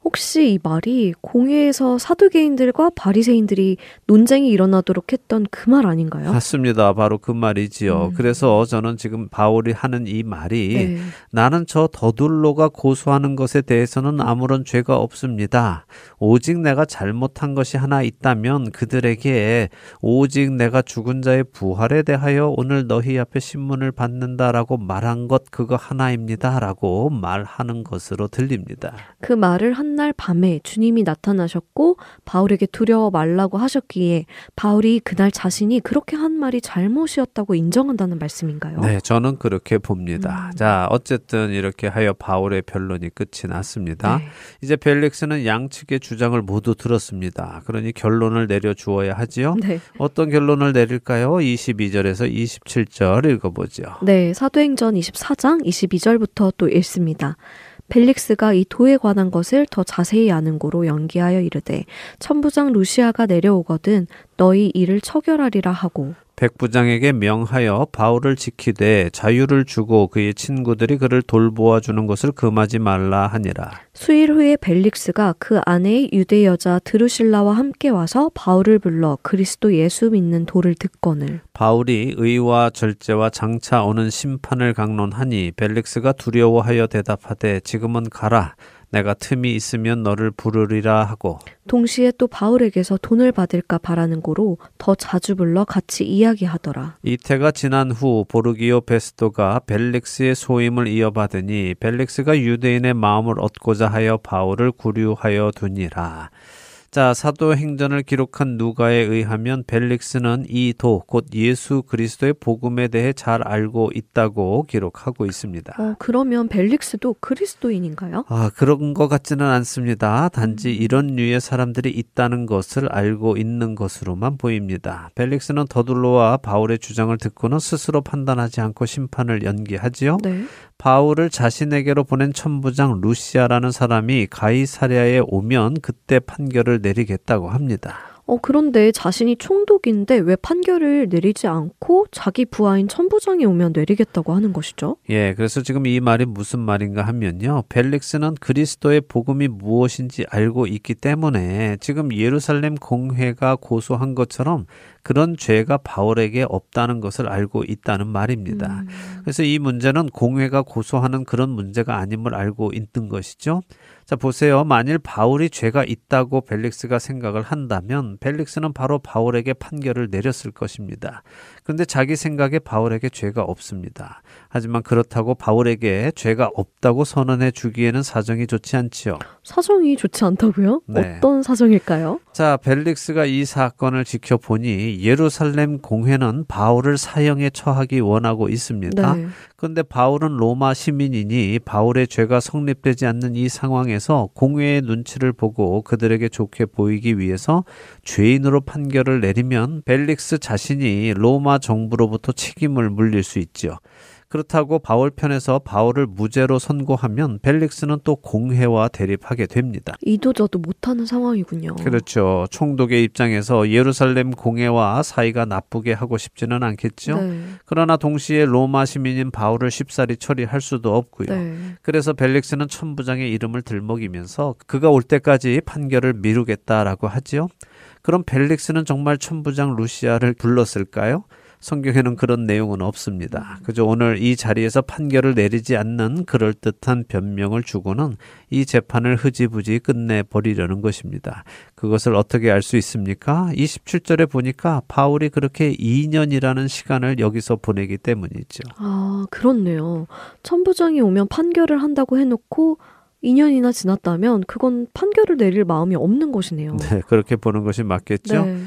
혹시 이 말이 공회에서 사두개인들과 바리새인들이 논쟁이 일어나도록 했던 그 말 아닌가요? 맞습니다. 바로 그 말이지요. 그래서 저는 지금 바울이 하는 이 말이 네. 나는 저 더둘로가 고소하는 것에 대해서는 아무런 죄가 없습니다. 오직 내가 잘못한 것이 하나 있다면 그들에게 오직 내가 죽은 자의 부활에 대하여 오늘 너희 앞에 신문을 받는다라고 말한 것 그거 하나입니다. 라고 말하는 것으로 들립니다. 그 말을 한 날 밤에 주님이 나타나셨고 바울에게 두려워 말라고 하셨기에 바울이 그날 자신이 그렇게 한 말이 잘못이었다고 인정한다는 말씀인가요? 네, 저는 그렇게 봅니다. 자, 어쨌든 이렇게 하여 바울의 변론이 끝이 났습니다. 네. 이제 벨릭스는 양측의 주장을 모두 들었습니다. 그러니 결론을 내려주어야 하지요. 네. 어떤 결론을 내릴까요? 22절에서 27절 읽어보죠. 네, 사도행전 24장 22절부터 또 읽습니다. 벨릭스가 이 도에 관한 것을 더 자세히 아는 고로 연기하여 이르되 천부장 루시아가 내려오거든 너희 이를 처결하리라 하고 백부장에게 명하여 바울을 지키되 자유를 주고 그의 친구들이 그를 돌보아 주는 것을 금하지 말라 하니라. 수일 후에 벨릭스가 그 아내의 유대 여자 드루실라와 함께 와서 바울을 불러 그리스도 예수 믿는 도를 듣거늘 바울이 의와 절제와 장차 오는 심판을 강론하니 벨릭스가 두려워하여 대답하되 지금은 가라. 내가 틈이 있으면 너를 부르리라 하고 동시에 또 바울에게서 돈을 받을까 바라는 고로 더 자주 불러 같이 이야기하더라. 이태가 지난 후 보르기오 베스토가 벨릭스의 소임을 이어받으니 벨릭스가 유대인의 마음을 얻고자 하여 바울을 구류하여 두니라. 자, 사도행전을 기록한 누가에 의하면 벨릭스는 이 도, 곧 예수 그리스도의 복음에 대해 잘 알고 있다고 기록하고 있습니다. 그러면 벨릭스도 그리스도인인가요? 그런 것 같지는 않습니다. 단지 이런 류의 사람들이 있다는 것을 알고 있는 것으로만 보입니다. 벨릭스는 더둘로와 바울의 주장을 듣고는 스스로 판단하지 않고 심판을 연기하지요. 네. 바울을 자신에게로 보낸 천부장 루시아라는 사람이 가이사랴에 오면 그때 판결을 내리겠다고 합니다. 그런데 자신이 총독인데 왜 판결을 내리지 않고 자기 부하인 천부장이 오면 내리겠다고 하는 것이죠? 예, 그래서 지금 이 말이 무슨 말인가 하면요. 벨릭스는 그리스도의 복음이 무엇인지 알고 있기 때문에 지금 예루살렘 공회가 고소한 것처럼 그런 죄가 바울에게 없다는 것을 알고 있다는 말입니다. 그래서 이 문제는 공회가 고소하는 그런 문제가 아님을 알고 있는 것이죠. 자, 보세요. 만일 바울이 죄가 있다고 벨릭스가 생각을 한다면 벨릭스는 바로 바울에게 판결을 내렸을 것입니다. 그런데 자기 생각에 바울에게 죄가 없습니다. 하지만 그렇다고 바울에게 죄가 없다고 선언해 주기에는 사정이 좋지 않지요. 사정이 좋지 않다고요? 네. 어떤 사정일까요? 자, 벨릭스가 이 사건을 지켜보니 예루살렘 공회는 바울을 사형에 처하기 원하고 있습니다. 네. 그런데 바울은 로마 시민이니 바울의 죄가 성립되지 않는 이 상황에서 공회의 눈치를 보고 그들에게 좋게 보이기 위해서 죄인으로 판결을 내리면 벨릭스 자신이 로마 정부로부터 책임을 물릴 수 있죠. 그렇다고 바울 편에서 바울을 무죄로 선고하면 벨릭스는 또 공회와 대립하게 됩니다. 이도저도 못하는 상황이군요. 그렇죠. 총독의 입장에서 예루살렘 공회와 사이가 나쁘게 하고 싶지는 않겠죠. 네. 그러나 동시에 로마 시민인 바울을 쉽사리 처리할 수도 없고요. 네. 그래서 벨릭스는 천부장의 이름을 들먹이면서 그가 올 때까지 판결을 미루겠다라고 하지요. 그럼 벨릭스는 정말 천부장 루시아를 불렀을까요? 성경에는 그런 내용은 없습니다. 그저 오늘 이 자리에서 판결을 내리지 않는 그럴듯한 변명을 주고는 이 재판을 흐지부지 끝내버리려는 것입니다. 그것을 어떻게 알 수 있습니까? 27절에 보니까 바울이 그렇게 2년이라는 시간을 여기서 보내기 때문이죠. 그렇네요. 천부장이 오면 판결을 한다고 해놓고 2년이나 지났다면 그건 판결을 내릴 마음이 없는 것이네요. 네, 그렇게 보는 것이 맞겠죠. 네.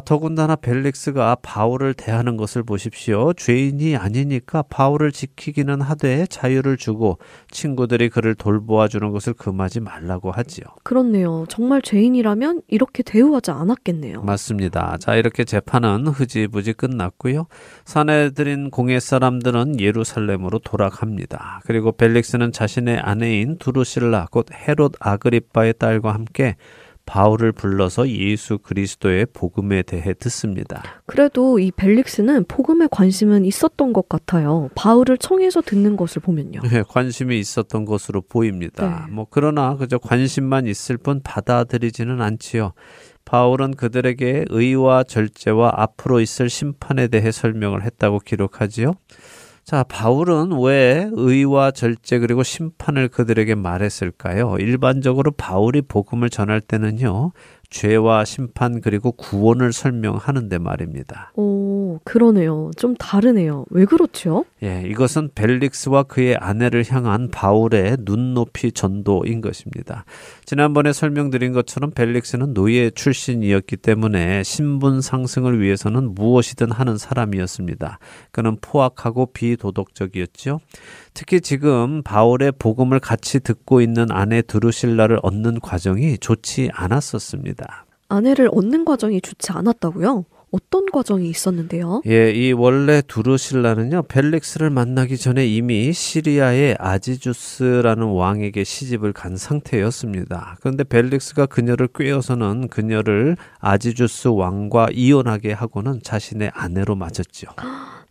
더군다나 벨릭스가 바울을 대하는 것을 보십시오. 죄인이 아니니까 바울을 지키기는 하되 자유를 주고 친구들이 그를 돌보아 주는 것을 금하지 말라고 하지요. 그렇네요. 정말 죄인이라면 이렇게 대우하지 않았겠네요. 맞습니다. 자, 이렇게 재판은 흐지부지 끝났고요. 사내들인 공회 사람들은 예루살렘으로 돌아갑니다. 그리고 벨릭스는 자신의 아내인 두루실라 곧 헤롯 아그리빠의 딸과 함께 바울을 불러서 예수 그리스도의 복음에 대해 듣습니다. 그래도 이 벨릭스는 복음에 관심은 있었던 것 같아요. 바울을 청해서 듣는 것을 보면요. 네, 관심이 있었던 것으로 보입니다. 네. 그러나 그저 관심만 있을 뿐 받아들이지는 않지요. 바울은 그들에게 의와 절제와 앞으로 있을 심판에 대해 설명을 했다고 기록하지요. 자, 바울은 왜 의와 절제 그리고 심판을 그들에게 말했을까요? 일반적으로 바울이 복음을 전할 때는요, 죄와 심판 그리고 구원을 설명하는데 말입니다. 오, 그러네요. 좀 다르네요. 왜 그렇죠? 예, 이것은 벨릭스와 그의 아내를 향한 바울의 눈높이 전도인 것입니다. 지난번에 설명드린 것처럼 벨릭스는 노예 출신이었기 때문에 신분 상승을 위해서는 무엇이든 하는 사람이었습니다. 그는 포악하고 비도덕적이었죠. 특히 지금 바울의 복음을 같이 듣고 있는 아내 드루실라를 얻는 과정이 좋지 않았었습니다. 아내를 얻는 과정이 좋지 않았다고요? 어떤 과정이 있었는데요? 예, 이 원래 두루실라는요, 벨릭스를 만나기 전에 이미 시리아의 아지주스라는 왕에게 시집을 간 상태였습니다. 그런데 벨릭스가 그녀를 꾀어서는 그녀를 아지주스 왕과 이혼하게 하고는 자신의 아내로 맞았죠.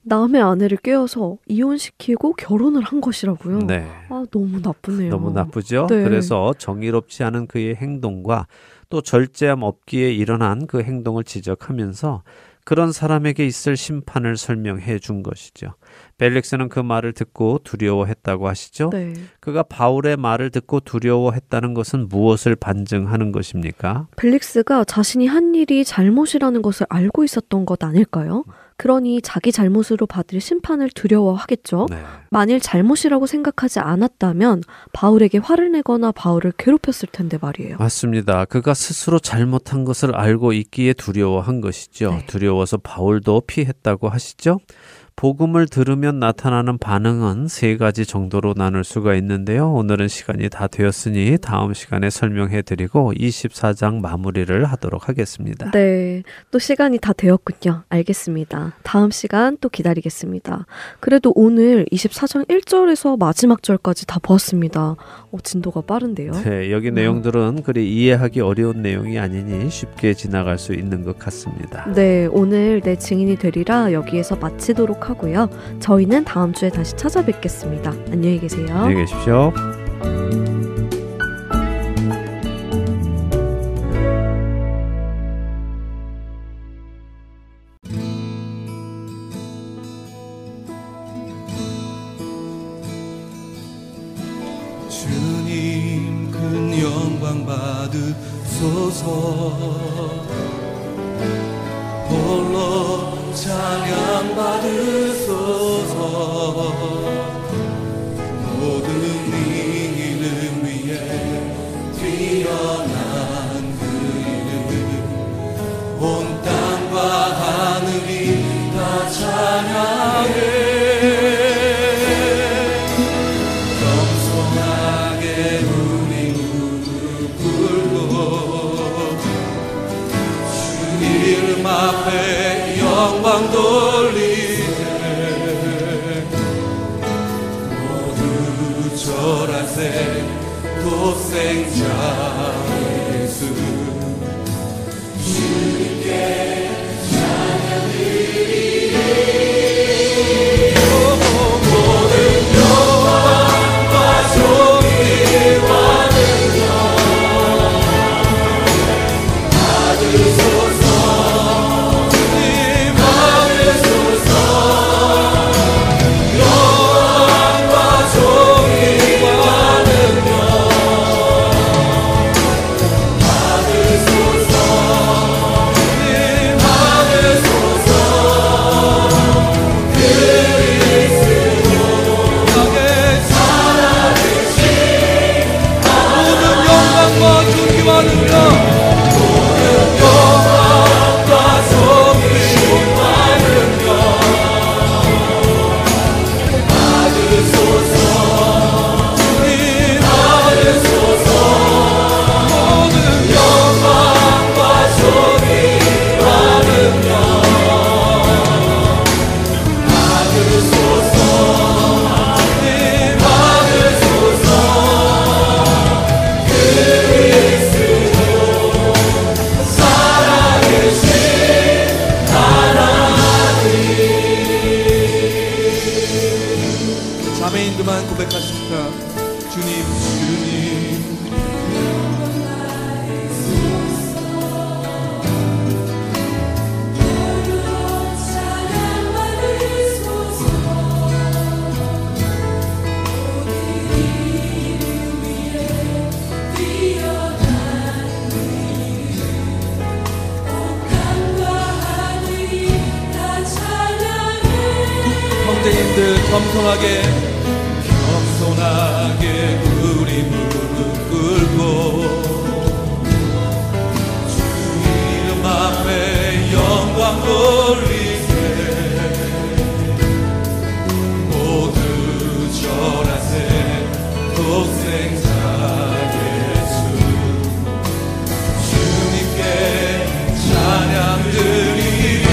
남의 아내를 꿰어서 이혼시키고 결혼을 한 것이라고요? 네. 너무 나쁘네요. 너무 나쁘죠? 네. 그래서 정의롭지 않은 그의 행동과 또 절제함 없기에 일어난 그 행동을 지적하면서 그런 사람에게 있을 심판을 설명해 준 것이죠. 벨릭스는 그 말을 듣고 두려워했다고 하시죠? 네. 그가 바울의 말을 듣고 두려워했다는 것은 무엇을 반증하는 것입니까? 벨릭스가 자신이 한 일이 잘못이라는 것을 알고 있었던 것 아닐까요? 그러니 자기 잘못으로 받을 심판을 두려워하겠죠. 네. 만일 잘못이라고 생각하지 않았다면 바울에게 화를 내거나 바울을 괴롭혔을 텐데 말이에요. 맞습니다. 그가 스스로 잘못한 것을 알고 있기에 두려워한 것이죠. 네. 두려워서 바울도 피했다고 하시죠. 복음을 들으면 나타나는 반응은 세 가지 정도로 나눌 수가 있는데요. 오늘은 시간이 다 되었으니 다음 시간에 설명해 드리고 24장 마무리를 하도록 하겠습니다. 네, 또 시간이 다 되었군요. 알겠습니다. 다음 시간 또 기다리겠습니다. 그래도 오늘 24장 1절에서 마지막 절까지 다 보았습니다. 진도가 빠른데요. 네, 여기 내용들은 그리 이해하기 어려운 내용이 아니니 쉽게 지나갈 수 있는 것 같습니다. 네, 오늘 내 증인이 되리라 여기에서 마치도록 하고요. 저희는 다음 주에 다시 찾아뵙겠습니다. 안녕히 계세요. 안녕히 계십시오. 주님 큰 영광 받으소서. 홀로 찬양 받으소서. 모든 이름 위에 뛰어난 그 이름, 온 땅과 하늘이 다 찬양해. 겸손하게 우리 무릎 꿇고 주 이름 앞에 영광 돌리세. 모두 절하세. 독생자 예수 주님께 찬양 드리리. 모든 영광과 존귀와 능력 받으소서. 자매인들만 고백하십시다. 주님, 주님. 형제님들 겸손하게 우리 무릎 꿇고 주 이름 앞에 영광 돌리세. 모두 절하세. 독생자 예수 주님께 찬양 드리리.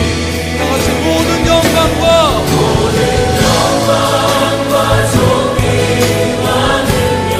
다같이 모든 영광과 존귀와 능력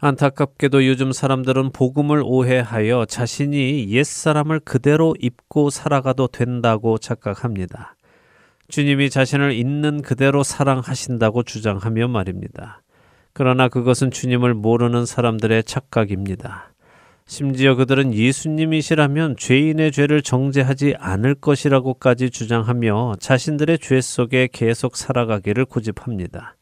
안타깝게도 요즘 사람들은 복음을 오해하여 자신이 옛사람을 그대로 입고 살아가도 된다고 착각합니다. 주님이 자신을 있는 그대로 사랑하신다고 주장하며 말입니다. 그러나 그것은 주님을 모르는 사람들의 착각입니다. 심지어 그들은 예수님이시라면 죄인의 죄를 정죄하지 않을 것이라고까지 주장하며 자신들의 죄 속에 계속 살아가기를 고집합니다.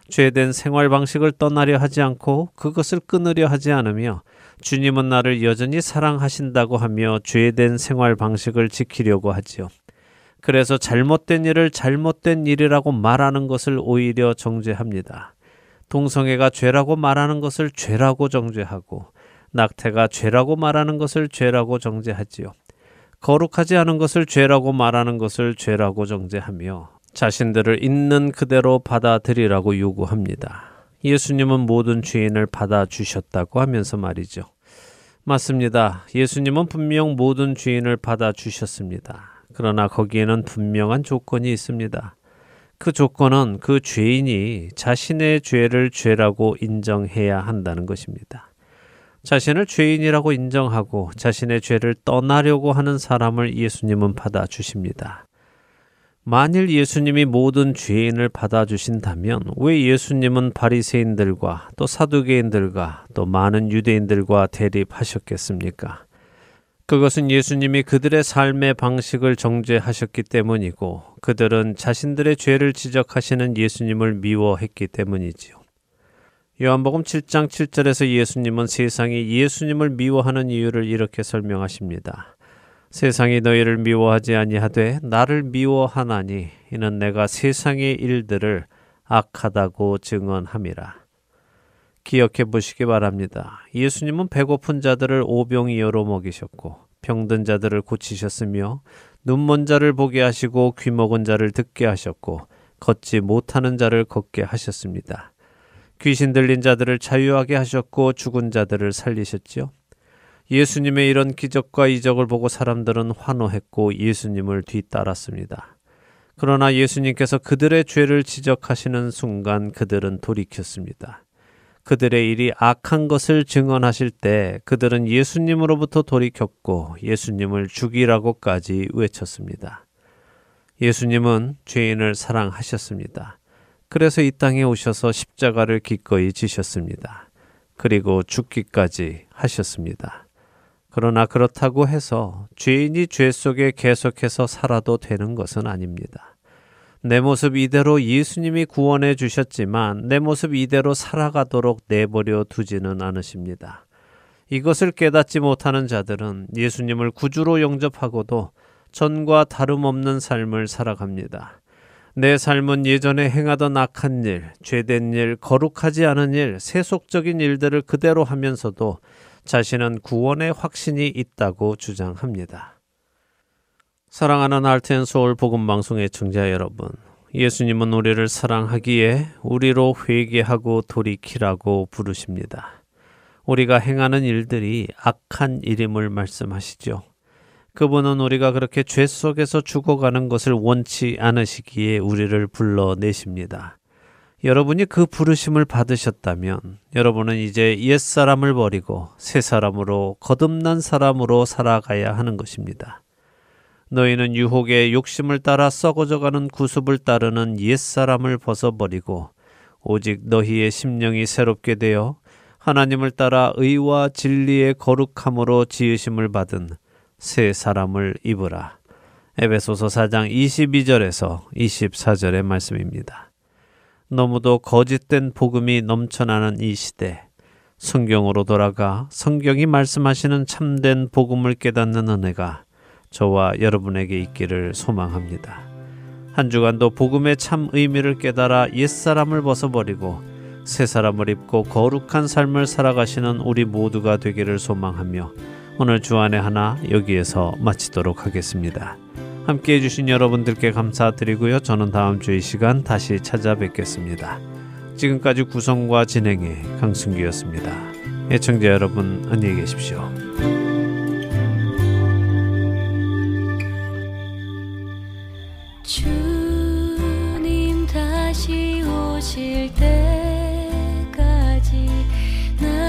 죄된 생활 방식을 떠나려 하지 않고 그것을 끊으려 하지 않으며 주님은 나를 여전히 사랑하신다고 하며 죄된 생활 방식을 지키려고 하지요. 그래서 잘못된 일을 잘못된 일이라고 말하는 것을 오히려 정죄합니다. 동성애가 죄라고 말하는 것을 죄라고 정죄하고 낙태가 죄라고 말하는 것을 죄라고 정죄하지요. 거룩하지 않은 것을 죄라고 말하는 것을 죄라고 정죄하며 자신들을 있는 그대로 받아들이라고 요구합니다. 예수님은 모든 죄인을 받아주셨다고 하면서 말이죠. 맞습니다. 예수님은 분명 모든 죄인을 받아주셨습니다. 그러나 거기에는 분명한 조건이 있습니다. 그 조건은 그 죄인이 자신의 죄를 죄라고 인정해야 한다는 것입니다. 자신을 죄인이라고 인정하고 자신의 죄를 떠나려고 하는 사람을 예수님은 받아주십니다. 만일 예수님이 모든 죄인을 받아주신다면 왜 예수님은 바리새인들과 또 사두개인들과 또 많은 유대인들과 대립하셨겠습니까? 그것은 예수님이 그들의 삶의 방식을 정죄하셨기 때문이고 그들은 자신들의 죄를 지적하시는 예수님을 미워했기 때문이지요. 요한복음 7장 7절에서 예수님은 세상이 예수님을 미워하는 이유를 이렇게 설명하십니다. 세상이 너희를 미워하지 아니하되 나를 미워하나니 이는 내가 세상의 일들을 악하다고 증언함이라. 기억해 보시기 바랍니다. 예수님은 배고픈 자들을 오병이어로 먹이셨고 병든 자들을 고치셨으며 눈먼 자를 보게 하시고 귀 먹은 자를 듣게 하셨고 걷지 못하는 자를 걷게 하셨습니다. 귀신 들린 자들을 자유하게 하셨고 죽은 자들을 살리셨지요. 예수님의 이런 기적과 이적을 보고 사람들은 환호했고 예수님을 뒤따랐습니다. 그러나 예수님께서 그들의 죄를 지적하시는 순간 그들은 돌이켰습니다. 그들의 일이 악한 것을 증언하실 때 그들은 예수님으로부터 돌이켰고 예수님을 죽이라고까지 외쳤습니다. 예수님은 죄인을 사랑하셨습니다. 그래서 이 땅에 오셔서 십자가를 기꺼이 지셨습니다. 그리고 죽기까지 하셨습니다. 그러나 그렇다고 해서 죄인이 죄 속에 계속해서 살아도 되는 것은 아닙니다. 내 모습 이대로 예수님이 구원해 주셨지만 내 모습 이대로 살아가도록 내버려 두지는 않으십니다. 이것을 깨닫지 못하는 자들은 예수님을 구주로 영접하고도 전과 다름없는 삶을 살아갑니다. 내 삶은 예전에 행하던 악한 일, 죄된 일, 거룩하지 않은 일, 세속적인 일들을 그대로 하면서도 자신은 구원의 확신이 있다고 주장합니다. 사랑하는 RTN서울 복음방송의 청자 여러분, 예수님은 우리를 사랑하기에 우리로 회개하고 돌이키라고 부르십니다. 우리가 행하는 일들이 악한 일임을 말씀하시죠. 그분은 우리가 그렇게 죄 속에서 죽어가는 것을 원치 않으시기에 우리를 불러내십니다. 여러분이 그 부르심을 받으셨다면 여러분은 이제 옛사람을 버리고 새사람으로 거듭난 사람으로 살아가야 하는 것입니다. 너희는 유혹의 욕심을 따라 썩어져가는 구습을 따르는 옛사람을 벗어버리고 오직 너희의 심령이 새롭게 되어 하나님을 따라 의와 진리의 거룩함으로 지으심을 받은 새 사람을 입으라. 에베소서 4장 22절에서 24절의 말씀입니다. 너무도 거짓된 복음이 넘쳐나는 이 시대, 성경으로 돌아가 성경이 말씀하시는 참된 복음을 깨닫는 은혜가 저와 여러분에게 있기를 소망합니다. 한 주간도 복음의 참 의미를 깨달아 옛사람을 벗어버리고 새사람을 입고 거룩한 삶을 살아가시는 우리 모두가 되기를 소망하며 오늘 주안의 하나 여기에서 마치도록 하겠습니다. 함께해 주신 여러분들께 감사드리고요. 저는 다음 주의 시간 다시 찾아뵙겠습니다. 지금까지 구성과 진행의 강승규였습니다. 애청자 여러분 안녕히 계십시오. 주님 다시 오실 때까지 나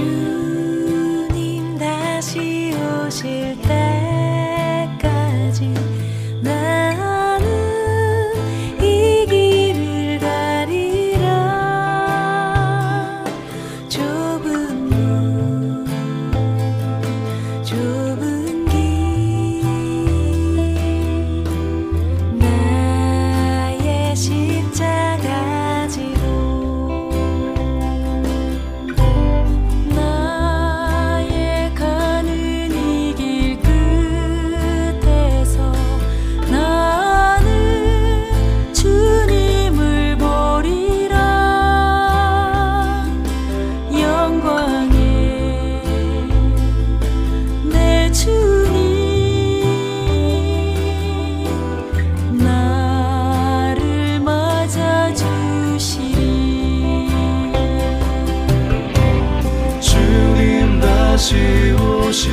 주님 다시 오실 때까지 나는 이 길을 가리라. 좁은 문 좁은 길 나의 십자가 지고 나의 가는 이 길 끝에서 나는 주님을 보리라. 영광의 내 주님 나를 맞아주시리. 주님 다시 오실